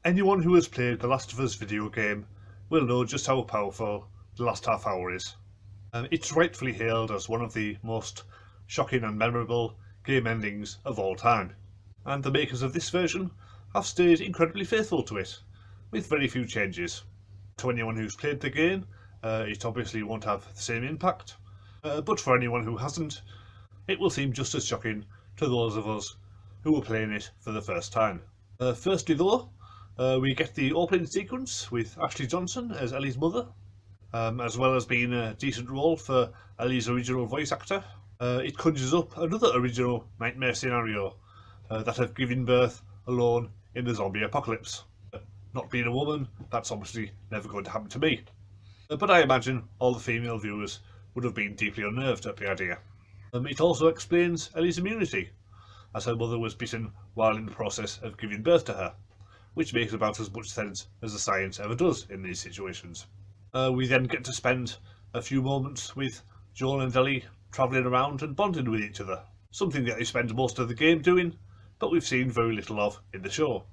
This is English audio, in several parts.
Anyone who has played The Last of Us video game will know just how powerful the last half hour is. It's rightfully hailed as one of the most shocking and memorable game endings of all time, and the makers of this version have stayed incredibly faithful to it, with very few changes. To anyone who's played the game, it obviously won't have the same impact, but for anyone who hasn't, it will seem just as shocking to those of us who were playing it for the first time. Firstly though, we get the opening sequence with Ashley Johnson as Ellie's mother, as well as being a decent role for Ellie's original voice actor. It conjures up another original nightmare scenario, that of giving birth alone in the zombie apocalypse. Not being a woman, that's obviously never going to happen to me. But I imagine all the female viewers would have been deeply unnerved at the idea. It also explains Ellie's immunity, as her mother was bitten while in the process of giving birth to her, which makes about as much sense as the science ever does in these situations. We then get to spend a few moments with Joel and Ellie travelling around and bonding with each other, something that they spend most of the game doing, but we've seen very little of in the show.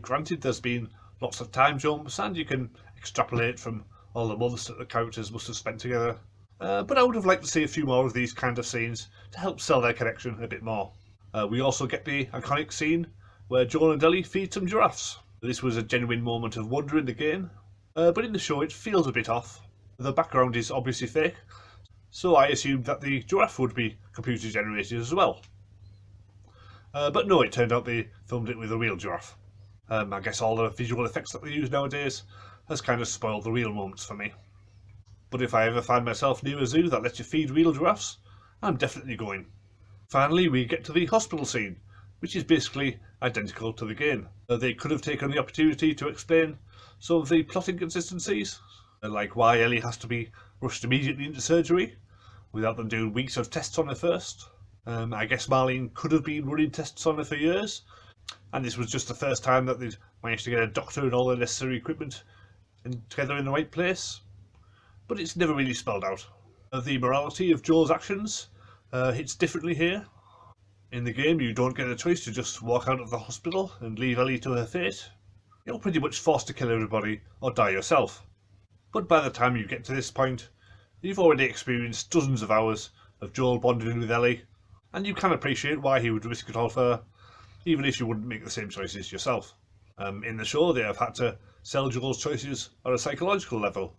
Granted, there's been lots of time jumps and you can extrapolate from all the months that the characters must have spent together, but I would have liked to see a few more of these kind of scenes to help sell their connection a bit more. We also get the iconic scene where Joel and Ellie feed some giraffes. This was a genuine moment of wonder in the game, but in the show it feels a bit off. The background is obviously fake, so I assumed that the giraffe would be computer generated as well. But no, it turned out they filmed it with a real giraffe. I guess all the visual effects that they use nowadays has kind of spoiled the real moments for me. But if I ever find myself near a zoo that lets you feed real giraffes, I'm definitely going. Finally, we get to the hospital scene, which is basically identical to the game. They could have taken the opportunity to explain some of the plot inconsistencies, like why Ellie has to be rushed immediately into surgery, without them doing weeks of tests on her first. I guess Marlene could have been running tests on her for years, and this was just the first time that they'd managed to get a doctor and all the necessary equipment together in the right place. But it's never really spelled out. The morality of Joel's actions hits differently here. In the game, you don't get a choice to just walk out of the hospital and leave Ellie to her fate. You're pretty much forced to kill everybody or die yourself. But by the time you get to this point, you've already experienced dozens of hours of Joel bonding with Ellie, and you can appreciate why he would risk it all for her, even if you wouldn't make the same choices yourself. In the show, they have had to sell Joel's choices on a psychological level,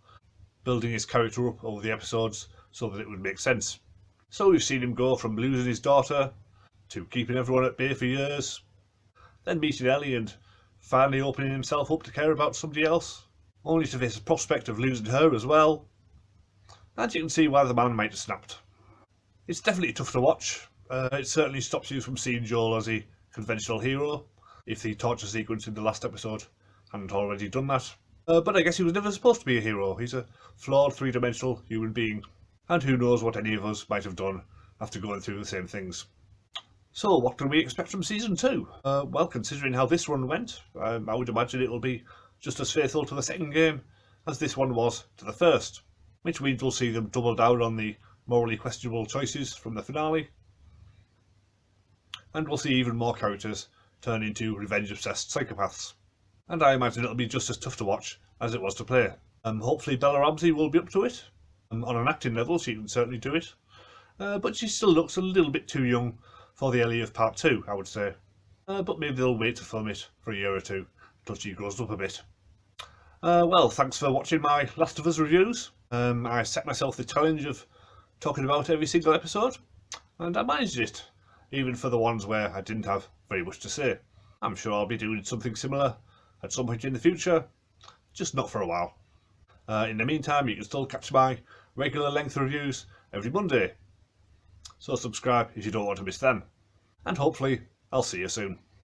building his character up over the episodes so that it would make sense. So we've seen him go from losing his daughter to keeping everyone at bay for years, then meeting Ellie and finally opening himself up to care about somebody else, only to face the prospect of losing her as well. And you can see why the man might have snapped. It's definitely tough to watch. It certainly stops you from seeing Joel as a conventional hero, if the torture sequence in the last episode hadn't already done that. But I guess he was never supposed to be a hero. He's a flawed three-dimensional human being, and who knows what any of us might have done after going through the same things. So what can we expect from Season 2? Well, considering how this one went, I would imagine it will be just as faithful to the second game as this one was to the first, which means we'll see them double down on the morally questionable choices from the finale, and we'll see even more characters turn into revenge-obsessed psychopaths. And I imagine it'll be just as tough to watch as it was to play. Hopefully Bella Ramsey will be up to it. On an acting level, she can certainly do it. But she still looks a little bit too young for the Ellie of Part 2, I would say. But maybe they'll wait to film it for a year or two until she grows up a bit. Well, thanks for watching my Last of Us reviews. I set myself the challenge of talking about every single episode, and I managed it, even for the ones where I didn't have very much to say. I'm sure I'll be doing something similar at some point in the future, just not for a while. In the meantime, you can still catch my regular length reviews every Monday, so subscribe if you don't want to miss them, and hopefully I'll see you soon.